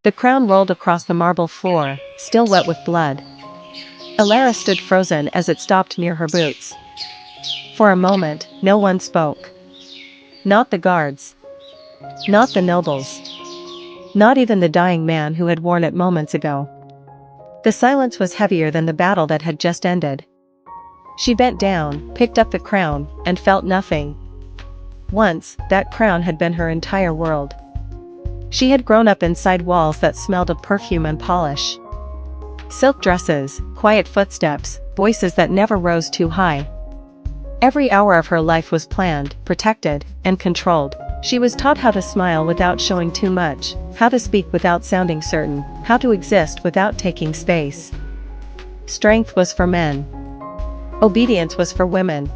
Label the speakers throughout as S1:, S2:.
S1: The crown rolled across the marble floor, still wet with blood. Alara stood frozen as it stopped near her boots. For a moment, no one spoke. Not the guards. Not the nobles. Not even the dying man who had worn it moments ago. The silence was heavier than the battle that had just ended. She bent down, picked up the crown, and felt nothing. Once, that crown had been her entire world. She had grown up inside walls that smelled of perfume and polish. Silk dresses, quiet footsteps, voices that never rose too high. Every hour of her life was planned, protected, and controlled. She was taught how to smile without showing too much, how to speak without sounding certain, how to exist without taking space. Strength was for men. Obedience was for women.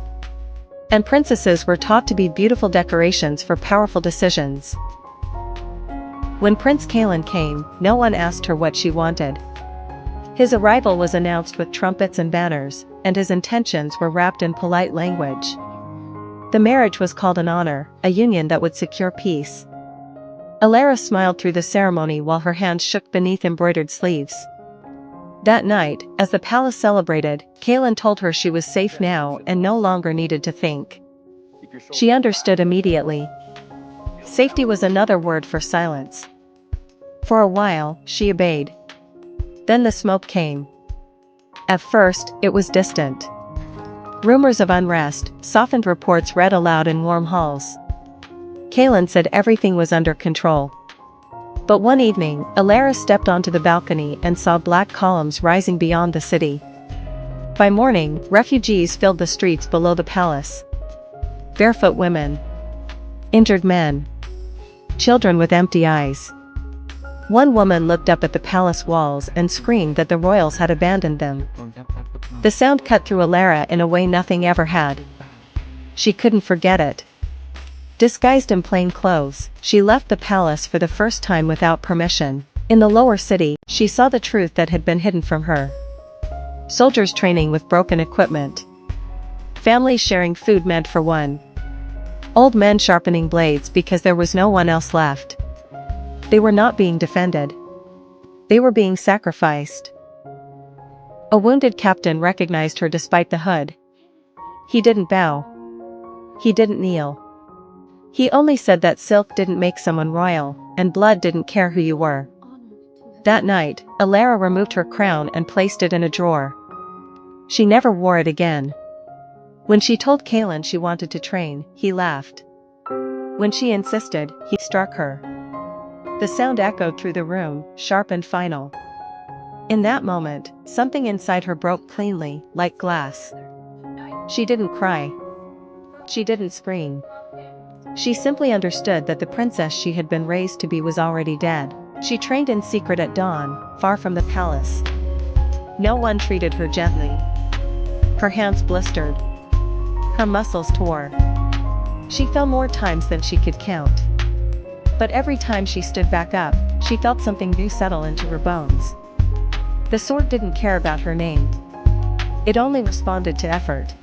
S1: And princesses were taught to be beautiful decorations for powerful decisions. When Prince Kalan came, no one asked her what she wanted. His arrival was announced with trumpets and banners, and his intentions were wrapped in polite language. The marriage was called an honor, a union that would secure peace. Alara smiled through the ceremony while her hands shook beneath embroidered sleeves. That night, as the palace celebrated, Kalan told her she was safe now and no longer needed to think. She understood immediately. Safety was another word for silence. For a while, she obeyed. Then the smoke came. At first, it was distant. Rumors of unrest, softened reports read aloud in warm halls. Kalan said everything was under control. But one evening, Alara stepped onto the balcony and saw black columns rising beyond the city. By morning, refugees filled the streets below the palace. Barefoot women. Injured men. Children with empty eyes. One woman looked up at the palace walls and screamed that the royals had abandoned them. The sound cut through Alara in a way nothing ever had. She couldn't forget it. Disguised in plain clothes, she left the palace for the first time without permission. In the lower city, she saw the truth that had been hidden from her. Soldiers training with broken equipment. Families sharing food meant for one. Old men sharpening blades because there was no one else left. They were not being defended. They were being sacrificed. A wounded captain recognized her despite the hood. He didn't bow. He didn't kneel. He only said that silk didn't make someone royal, and blood didn't care who you were. That night, Alara removed her crown and placed it in a drawer. She never wore it again. When she told Kalan she wanted to train, he laughed. When she insisted, he struck her. The sound echoed through the room, sharp and final. In that moment, something inside her broke cleanly, like glass. She didn't cry. She didn't scream. She simply understood that the princess she had been raised to be was already dead. She trained in secret at dawn, far from the palace. No one treated her gently. Her hands blistered. Her muscles tore. She fell more times than she could count. But every time she stood back up, she felt something new settle into her bones. The sword didn't care about her name. It only responded to effort.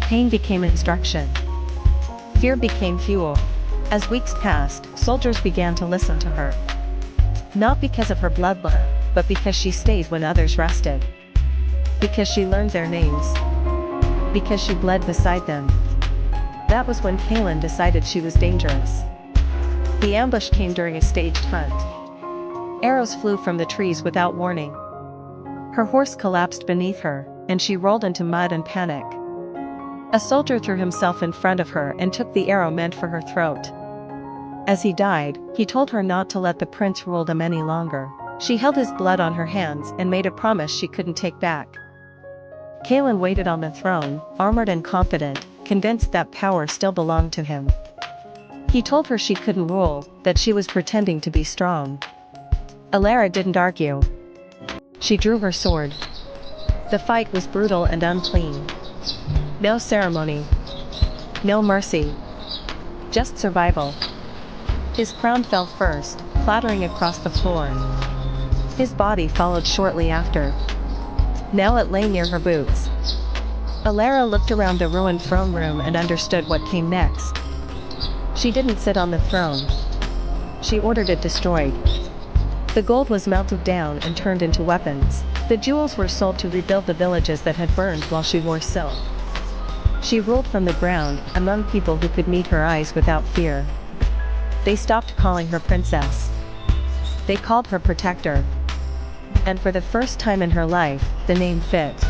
S1: Pain became instruction. Fear became fuel. As weeks passed, soldiers began to listen to her. Not because of her bloodline, but because she stayed when others rested. Because she learned their names. Because she bled beside them. That was when Kalan decided she was dangerous. The ambush came during a staged hunt. Arrows flew from the trees without warning. Her horse collapsed beneath her, and she rolled into mud and panic. A soldier threw himself in front of her and took the arrow meant for her throat. As he died, he told her not to let the prince rule them any longer. She held his blood on her hands and made a promise she couldn't take back. Kalan waited on the throne, armored and confident, convinced that power still belonged to him. He told her she couldn't rule, that she was pretending to be strong. Alara didn't argue. She drew her sword. The fight was brutal and unclean. No ceremony. No mercy. Just survival. His crown fell first, clattering across the floor. His body followed shortly after. Now it lay near her boots. Alara looked around the ruined throne room and understood what came next. She didn't sit on the throne. She ordered it destroyed. The gold was melted down and turned into weapons. The jewels were sold to rebuild the villages that had burned while she wore silk. She ruled from the ground, among people who could meet her eyes without fear. They stopped calling her princess. They called her protector. And for the first time in her life, the name fit.